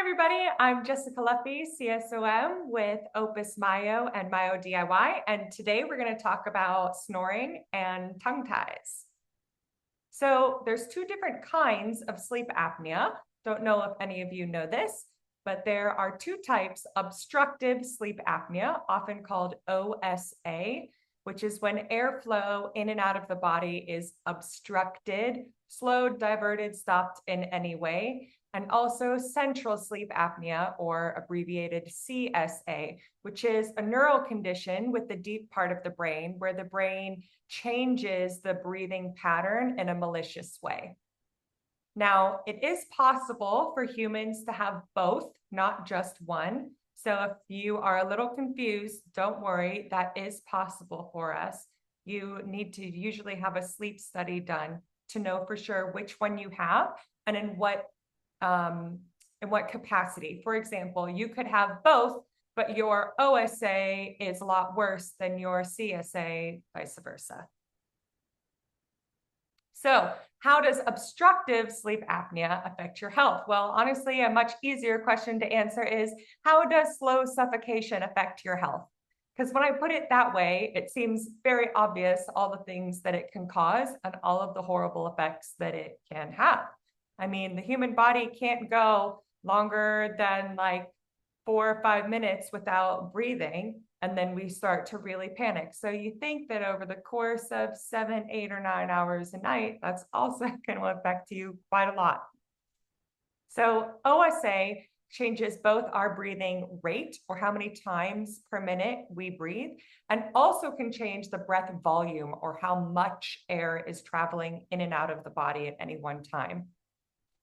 everybody, I'm Jessica Luffy, CSOM with Opus Myo and Myo DIY, and today we're going to talk about snoring and tongue ties. So there's two different kinds of sleep apnea. Don't know if any of you know this, but there are two types: obstructive sleep apnea, often called OSA, which is when airflow in and out of the body is obstructed, slowed, diverted, stopped in any way. And also central sleep apnea, or abbreviated CSA, which is a neural condition with the deep part of the brain where the brain changes the breathing pattern in a malicious way. Now, it is possible for humans to have both, not just one. So if you are a little confused, don't worry, that is possible for us. You need to usually have a sleep study done to know for sure which one you have and in what capacity. For example, you could have both, but your OSA is a lot worse than your CSA, vice versa. So how does obstructive sleep apnea affect your health? Well, honestly, a much easier question to answer is, how does slow suffocation affect your health? Because when I put it that way, it seems very obvious all the things that it can cause and all of the horrible effects that it can have. I mean, the human body can't go longer than like 4 or 5 minutes without breathing, and then we start to really panic. So you think that over the course of 7, 8, or 9 hours a night, that's also going to affect you quite a lot. So OSA changes both our breathing rate, or how many times per minute we breathe, and also can change the breath volume, or how much air is traveling in and out of the body at any one time.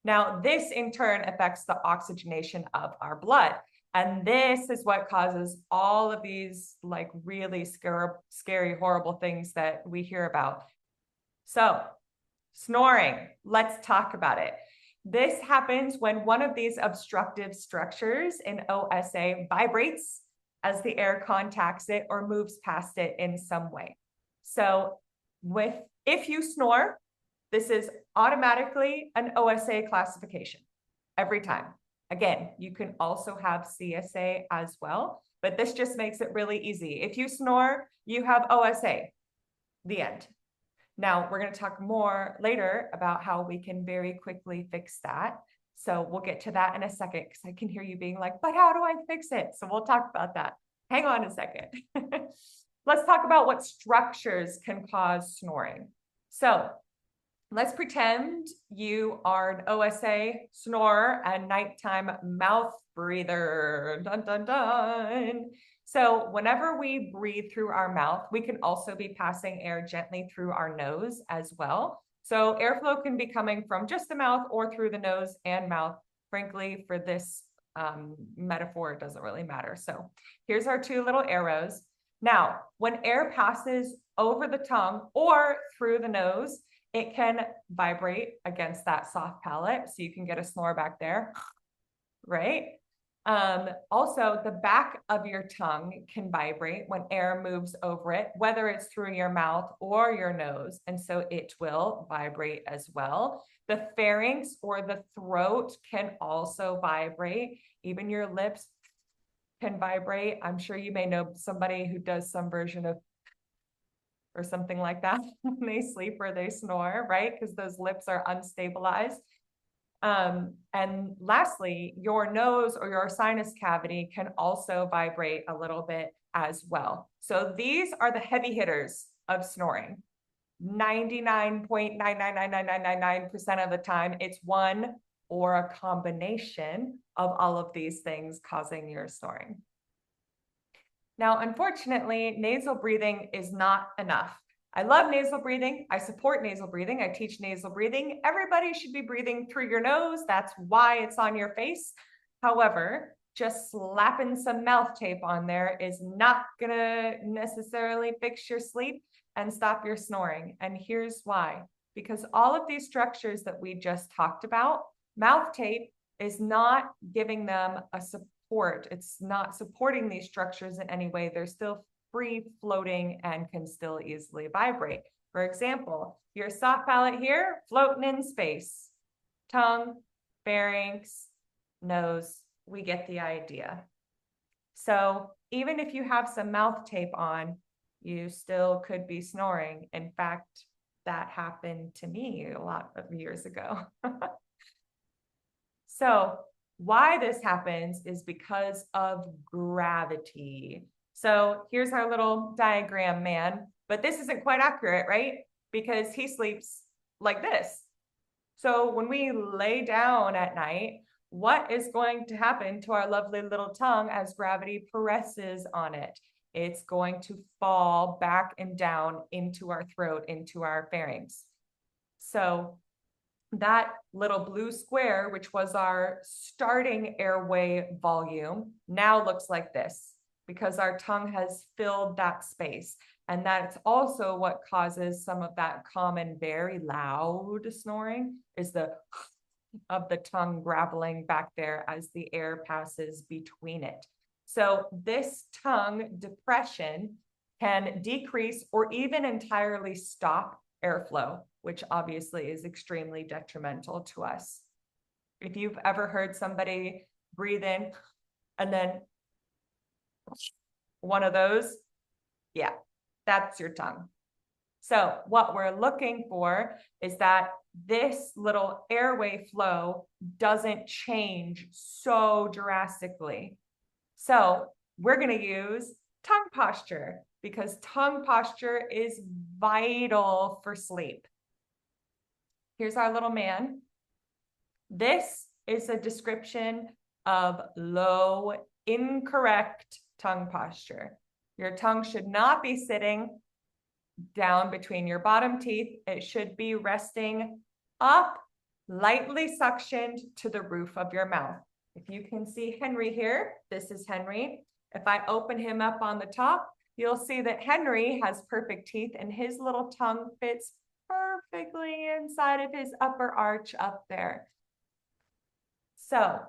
Now, this in turn affects the oxygenation of our blood. And this is what causes all of these like really scary, horrible things that we hear about. So, snoring, let's talk about it. This happens when one of these obstructive structures in OSA vibrates as the air contacts it or moves past it in some way. So, if you snore, this is automatically an OSA classification every time. Again, you can also have CSA as well, but this just makes it really easy. If you snore, you have OSA, the end. Now, we're going to talk more later about how we can very quickly fix that. So we'll get to that in a second, because I can hear you being like, but how do I fix it? So we'll talk about that. Hang on a second. Let's talk about what structures can cause snoring. So let's pretend you are an OSA snorer and nighttime mouth breather. Dun, dun, dun. So whenever we breathe through our mouth, we can also be passing air gently through our nose as well. So airflow can be coming from just the mouth or through the nose and mouth. Frankly, for this metaphor, it doesn't really matter. So here's our two little arrows. Now, when air passes over the tongue or through the nose, it can vibrate against that soft palate. So you can get a snore back there, right? Also, the back of your tongue can vibrate when air moves over it, whether it's through your mouth or your nose. And so it will vibrate as well. The pharynx, or the throat, can also vibrate. Even your lips can vibrate. I'm sure you may know somebody who does some version of or something like that when they sleep or they snore, right? Because those lips are unstabilized. And lastly, your nose or your sinus cavity can also vibrate a little bit as well. So these are the heavy hitters of snoring. 99.9999999% of the time, it's one or a combination of all of these things causing your snoring. Now, unfortunately, nasal breathing is not enough. I love nasal breathing. I support nasal breathing. I teach nasal breathing. Everybody should be breathing through your nose. That's why it's on your face. However, just slapping some mouth tape on there is not going to necessarily fix your sleep and stop your snoring. And here's why. Because all of these structures that we just talked about, mouth tape is not giving them a support. It's not supporting these structures in any way. They're still free floating and can still easily vibrate. For example, your soft palate here, floating in space. Tongue, pharynx, nose, we get the idea. So even if you have some mouth tape on, you still could be snoring. In fact, that happened to me a lot of years ago. So why this happens is because of gravity. So here's our little diagram man, but this isn't quite accurate, right? Because he sleeps like this. So when we lay down at night, what is going to happen to our lovely little tongue as gravity presses on it? It's going to fall back and down into our throat, into our pharynx. So that little blue square, which was our starting airway volume, now looks like this because our tongue has filled that space. And that's also what causes some of that common, very loud snoring is the of the tongue grappling back there as the air passes between it. So this tongue depression can decrease or even entirely stop airflow, which obviously is extremely detrimental to us. If you've ever heard somebody breathe in and then one of those, yeah, that's your tongue. So what we're looking for is that this little airway flow doesn't change so drastically. So we're going to use tongue posture because tongue posture is vital for sleep. Here's our little man. This is a description of low, incorrect tongue posture. Your tongue should not be sitting down between your bottom teeth. It should be resting up, lightly suctioned to the roof of your mouth. If you can see Henry here, this is Henry. If I open him up on the top, you'll see that Henry has perfect teeth and his little tongue fits perfectly inside of his upper arch up there. So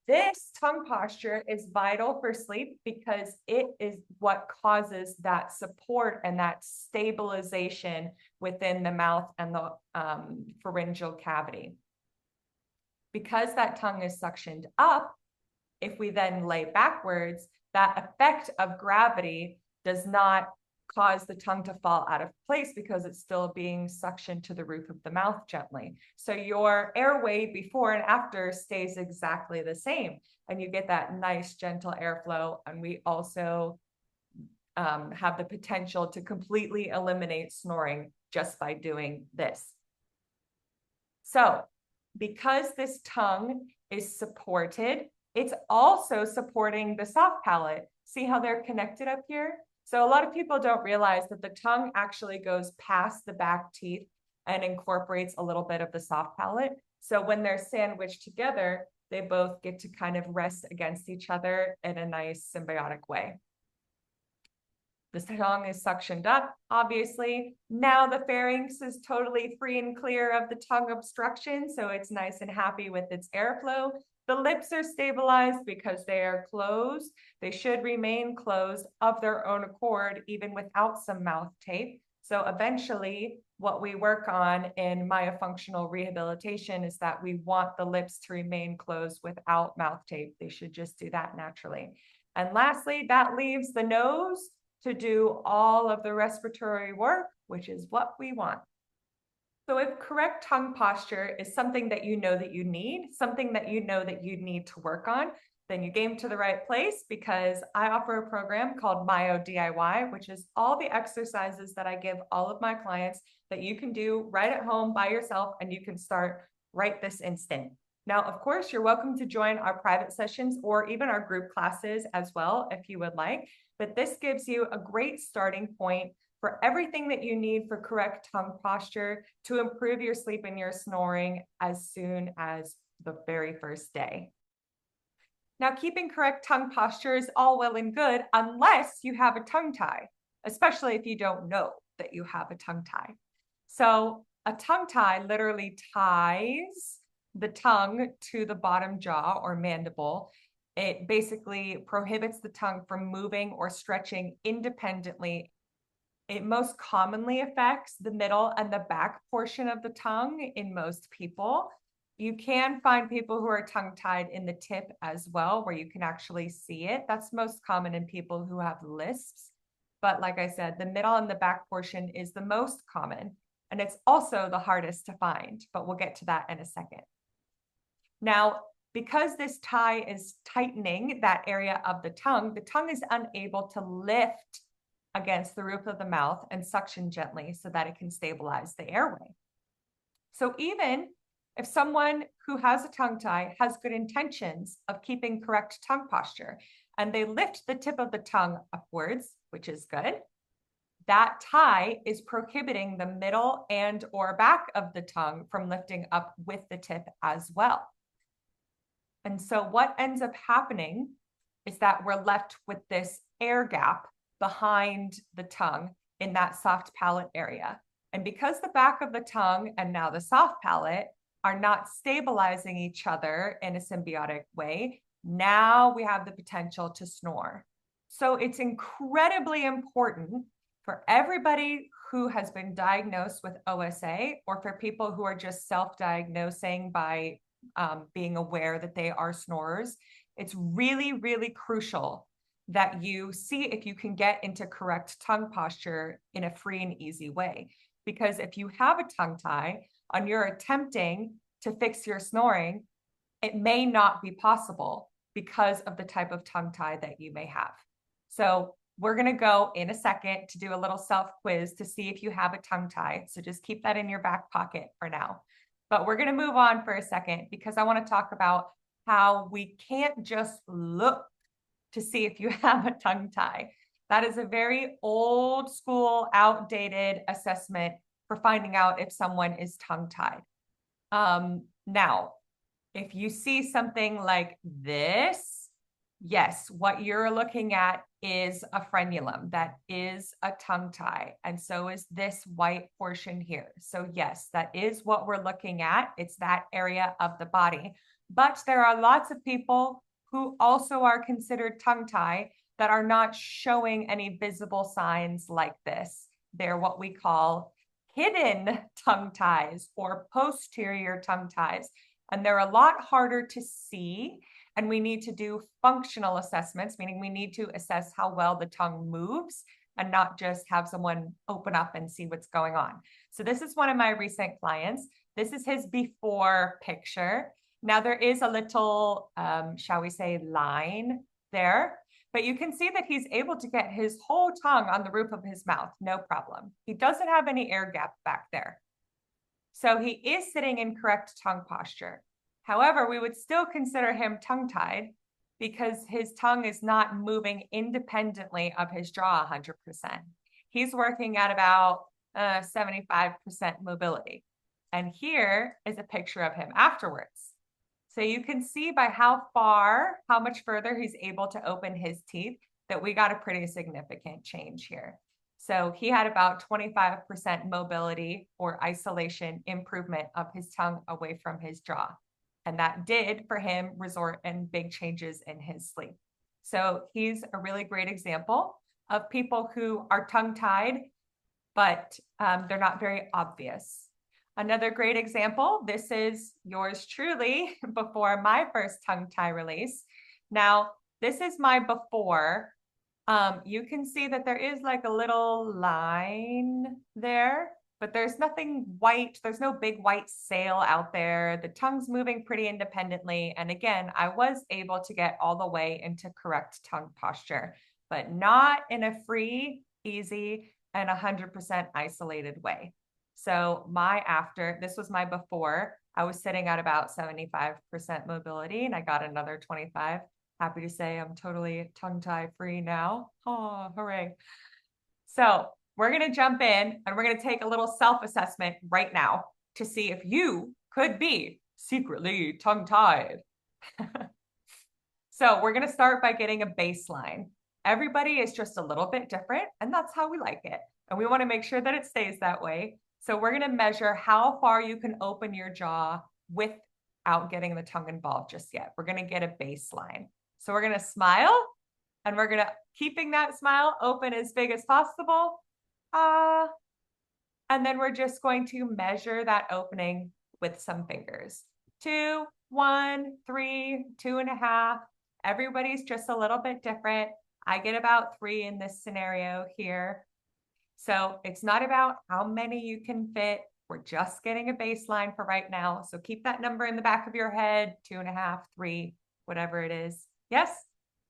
this tongue posture is vital for sleep because it is what causes that support and that stabilization within the mouth and the pharyngeal cavity. Because that tongue is suctioned up, if we then lay backwards, that effect of gravity does not cause the tongue to fall out of place because it's still being suctioned to the roof of the mouth gently. So your airway before and after stays exactly the same, and you get that nice gentle airflow. And we also have the potential to completely eliminate snoring just by doing this. So because this tongue is supported, it's also supporting the soft palate. See how they're connected up here? So a lot of people don't realize that the tongue actually goes past the back teeth and incorporates a little bit of the soft palate. So when they're sandwiched together, they both get to kind of rest against each other in a nice symbiotic way. The tongue is suctioned up, obviously. Now the pharynx is totally free and clear of the tongue obstruction, so it's nice and happy with its airflow. The lips are stabilized because they are closed. They should remain closed of their own accord, even without some mouth tape. So eventually, what we work on in myofunctional rehabilitation is that we want the lips to remain closed without mouth tape. They should just do that naturally. And lastly, that leaves the nose to do all of the respiratory work, which is what we want. So if correct tongue posture is something that you know that you need, something that you know that you need to work on, then you came to the right place because I offer a program called Myo DIY, which is all the exercises that I give all of my clients that you can do right at home by yourself and you can start right this instant. Now, of course, you're welcome to join our private sessions or even our group classes as well if you would like, but this gives you a great starting point for everything that you need for correct tongue posture to improve your sleep and your snoring as soon as the very first day. Now, keeping correct tongue posture is all well and good unless you have a tongue tie, especially if you don't know that you have a tongue tie. So a tongue tie literally ties the tongue to the bottom jaw or mandible. It basically prohibits the tongue from moving or stretching independently. It most commonly affects the middle and the back portion of the tongue in most people. You can find people who are tongue-tied in the tip as well, where you can actually see it. That's most common in people who have lisps. But like I said, the middle and the back portion is the most common, and it's also the hardest to find, but we'll get to that in a second. Now, because this tie is tightening that area of the tongue is unable to lift against the roof of the mouth and suction gently so that it can stabilize the airway. So even if someone who has a tongue tie has good intentions of keeping correct tongue posture, and they lift the tip of the tongue upwards, which is good, that tie is prohibiting the middle and or back of the tongue from lifting up with the tip as well. And so what ends up happening is that we're left with this air gap behind the tongue in that soft palate area. And because the back of the tongue and now the soft palate are not stabilizing each other in a symbiotic way, now we have the potential to snore. So it's incredibly important for everybody who has been diagnosed with OSA, or for people who are just self-diagnosing by being aware that they are snorers. It's really, really crucial that you see if you can get into correct tongue posture in a free and easy way. Because if you have a tongue tie and you're attempting to fix your snoring, it may not be possible because of the type of tongue tie that you may have. So we're going to go in a second to do a little self-quiz to see if you have a tongue tie. So just keep that in your back pocket for now. But we're going to move on for a second because I want to talk about how we can't just look to see if you have a tongue tie. That is a very old school, outdated assessment for finding out if someone is tongue-tied. Now, if you see something like this, yes, what you're looking at is a frenulum. That is a tongue tie. And so is this white portion here. So yes, that is what we're looking at. It's that area of the body. But there are lots of people who also are considered tongue tie that are not showing any visible signs like this. They're what we call hidden tongue ties or posterior tongue ties. And they're a lot harder to see. And we need to do functional assessments, meaning we need to assess how well the tongue moves and not just have someone open up and see what's going on. So this is one of my recent clients. This is his before picture. Now there is a little, shall we say, line there, but you can see that he's able to get his whole tongue on the roof of his mouth, no problem. He doesn't have any air gap back there. So he is sitting in correct tongue posture. However, we would still consider him tongue-tied because his tongue is not moving independently of his jaw 100%. He's working at about 75% mobility. And here is a picture of him afterwards. So you can see by how much further he's able to open his teeth, that we got a pretty significant change here. So he had about 25% mobility or isolation improvement of his tongue away from his jaw. And that did for him result in big changes in his sleep. So he's a really great example of people who are tongue-tied, but they're not very obvious. Another great example, this is yours truly before my first tongue tie release. Now, this is my before. You can see that there is like a little line there, but there's nothing white. There's no big white sail out there. The tongue's moving pretty independently. And again, I was able to get all the way into correct tongue posture, but not in a free, easy, and 100% isolated way. So this was my before. I was sitting at about 75% mobility and I got another 25. Happy to say I'm totally tongue-tie free now. Oh, hooray. So we're going to jump in and we're going to take a little self-assessment right now to see if you could be secretly tongue-tied. So we're going to start by getting a baseline. Everybody is just a little bit different, and that's how we like it. And we want to make sure that it stays that way. So we're going to measure how far you can open your jaw without getting the tongue involved just yet. We're going to get a baseline. So we're going to smile, and we're going to keeping that smile open as big as possible. And then we're just going to measure that opening with some fingers. 2, 1, 3, 2.5. Everybody's just a little bit different. I get about 3 in this scenario here. So it's not about how many you can fit. We're just getting a baseline for right now. So keep that number in the back of your head, 2.5, 3, whatever it is. Yes?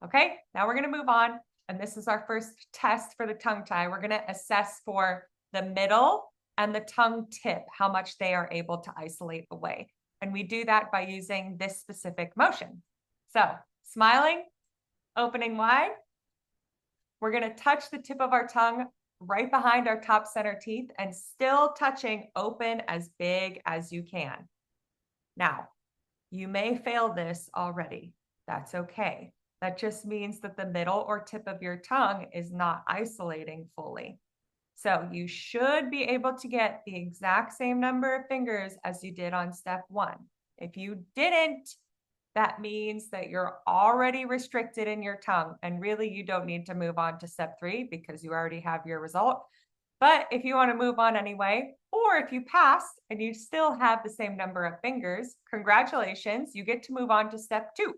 Okay, now we're gonna move on. And this is our first test for the tongue tie. We're gonna assess for the middle and the tongue tip, how much they are able to isolate away. And we do that by using this specific motion. So smiling, opening wide. We're gonna touch the tip of our tongue right behind our top center teeth and still touching open as big as you can. Now, you may fail this already. That's okay. That just means that the middle or tip of your tongue is not isolating fully. So you should be able to get the exact same number of fingers as you did on step 1. If you didn't, that means that you're already restricted in your tongue, and really you don't need to move on to step 3 because you already have your result. But if you want to move on anyway, or if you passed and you still have the same number of fingers, congratulations, you get to move on to step 2.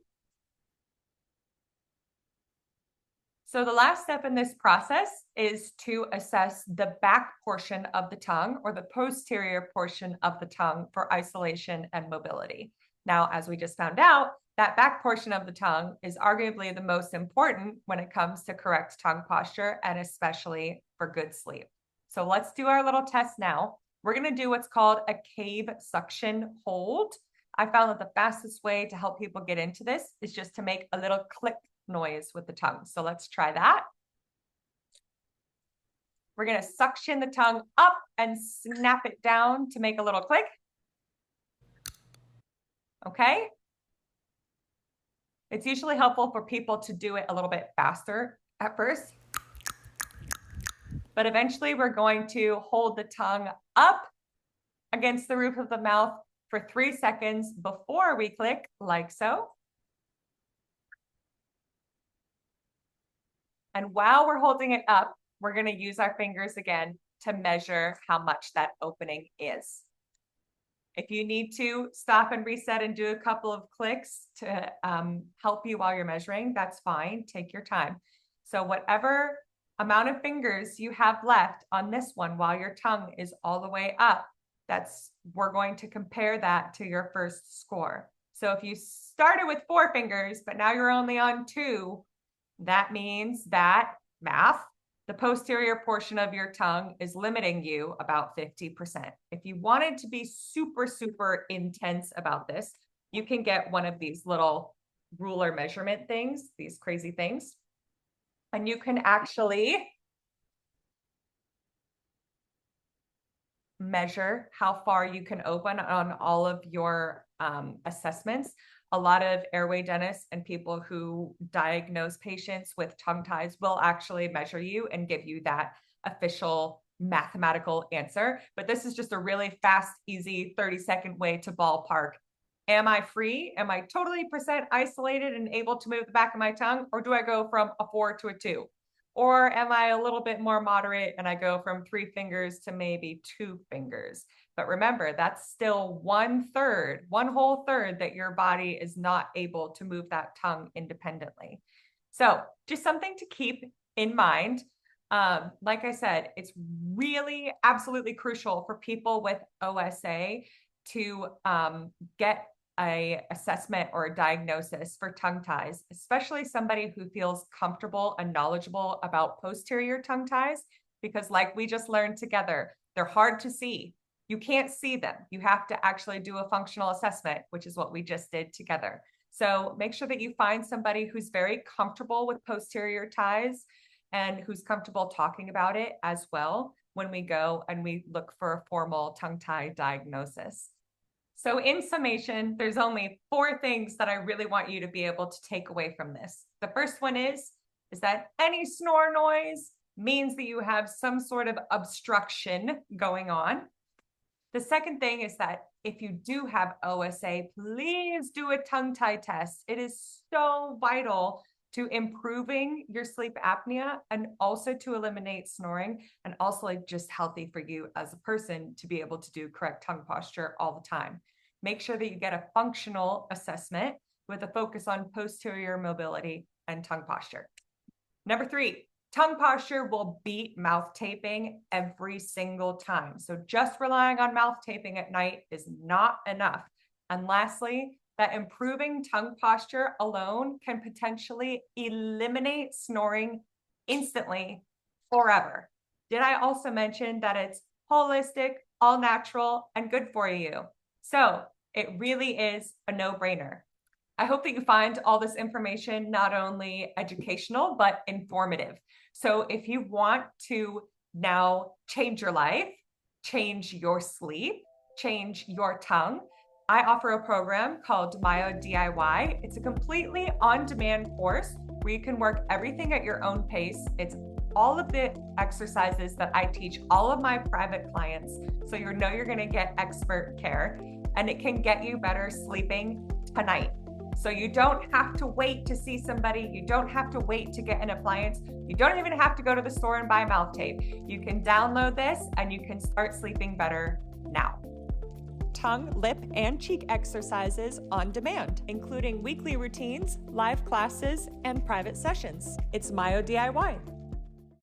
So the last step in this process is to assess the back portion of the tongue or the posterior portion of the tongue for isolation and mobility. Now, as we just found out, that back portion of the tongue is arguably the most important when it comes to correct tongue posture and especially for good sleep. So let's do our little test now. We're going to do what's called a cave suction hold. I found that the fastest way to help people get into this is just to make a little click noise with the tongue. So let's try that. We're going to suction the tongue up and snap it down to make a little click. Okay. It's usually helpful for people to do it a little bit faster at first. But eventually we're going to hold the tongue up against the roof of the mouth for 3 seconds before we click, like so. And while we're holding it up, we're going to use our fingers again to measure how much that opening is. If you need to stop and reset and do a couple of clicks to help you while you're measuring, that's fine. Take your time. So whatever amount of fingers you have left on this one while your tongue is all the way up, we're going to compare that to your first score. So if you started with 4 fingers, but now you're only on 2, that means that, math, the posterior portion of your tongue is limiting you about 50%. If you wanted to be super, super intense about this, you can get one of these little ruler measurement things, these crazy things, and you can actually measure how far you can open on all of your assessments. A lot of airway dentists and people who diagnose patients with tongue ties will actually measure you and give you that official mathematical answer. But this is just a really fast, easy 30-second way to ballpark. Am I free? Am I totally percent isolated and able to move the back of my tongue? Or do I go from a 4 to a 2? Or am I a little bit more moderate and I go from 3 fingers to maybe 2 fingers? But remember, that's still 1/3, one whole third that your body is not able to move that tongue independently. So just something to keep in mind. Like I said, it's really absolutely crucial for people with OSA to get an assessment or a diagnosis for tongue ties, especially somebody who feels comfortable and knowledgeable about posterior tongue ties, because like we just learned together, they're hard to see. You can't see them. You have to actually do a functional assessment, which is what we just did together. So make sure that you find somebody who's very comfortable with posterior ties and who's comfortable talking about it as well when we go and we look for a formal tongue tie diagnosis. So in summation, there's only 4 things that I really want you to be able to take away from this. The first one is that any snore noise means that you have some sort of obstruction going on. The second thing is that if you do have OSA, please do a tongue tie test. It is so vital to improving your sleep apnea and also to eliminate snoring, and also like just healthy for you as a person to be able to do correct tongue posture all the time. make sure that you get a functional assessment with a focus on posterior mobility and tongue posture. Number 3, tongue posture will beat mouth taping every single time. So just relying on mouth taping at night is not enough. And lastly, that improving tongue posture alone can potentially eliminate snoring instantly, forever. Did I also mention that it's holistic, all natural, and good for you? So it really is a no-brainer. I hope that you find all this information not only educational, but informative. So if you want to now change your life, change your sleep, change your tongue, I offer a program called Myo DIY. It's a completely on-demand course where you can work everything at your own pace. It's all of the exercises that I teach all of my private clients, so you know you're going to get expert care, and it can get you better sleeping tonight. So you don't have to wait to see somebody. You don't have to wait to get an appliance. You don't even have to go to the store and buy mouth tape. You can download this and you can start sleeping better now. Tongue, lip, and cheek exercises on demand, including weekly routines, live classes, and private sessions. It's Myo DIY.